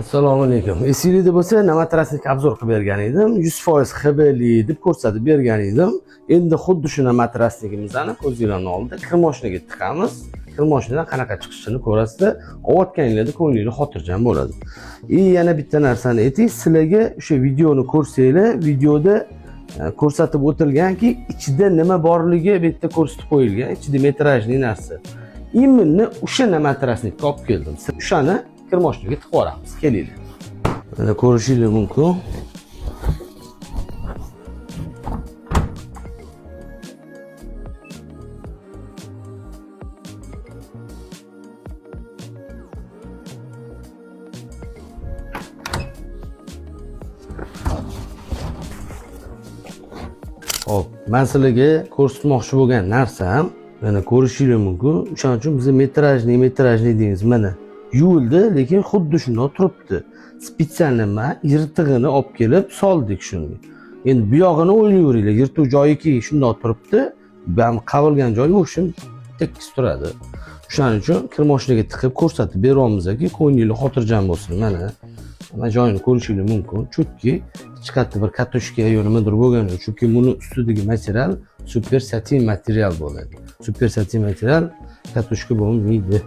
Assalomu alaykum. Esingizda bo'lsa, namatrasnik obzor qilib bergan edim. 100% xibeli deb ko'rsatib bergan edim. Endi xuddi shuna matrasligimizni ko'zingizlarning oldida kirmoshinaga tiqamiz. Kirmoshinadan qanaqa chiqishini ko'rasizlar. Ovotganingizda ko'nglingiz xotirjam bo'ladi. Yana bitta narsani aytay, sizlarga o'sha videoni ko'rsanglar, videoda ko'rsatib o'tilganki, ichida nima borligi bu yerda ko'rsatib qo'yilgan. Ichida metrajli narsa. Imminni o'sha namatrasnikka olib keldim. O'shani kirmoshinaga tiqib yuboramiz. Kelinglar. Mana ko'rishingiz mumkin. Hop, men sizlarga ko'rsatmoqchi bo'lgan narsam, mana ko'rishingiz mumkin. O'shaning uchun biz metrajli deymiz. Mana yuvildi, lekin xuddi shunday turibdi. Spesialni yirtig'ini olib kelib soldik shunga. Endi bu yog'ini o'ylayveringlar, yirtuv joyiki shunday turibdi. Bam qavilgan joyi o'shim tekis turadi. O'shaning uchun kirmoshinaga tiqib ko'rsatib beryapmizki, ko'nglingiz xotirjam bo'lsin. Mana joyini ko'rishingiz mumkin. Chunki hech qayerda bir katoshka yo nimadir bo'lgan yo'q. Chunki buni ustidagi material super satin material bo'ladi. Super satin material katoshka bo'lmaydi.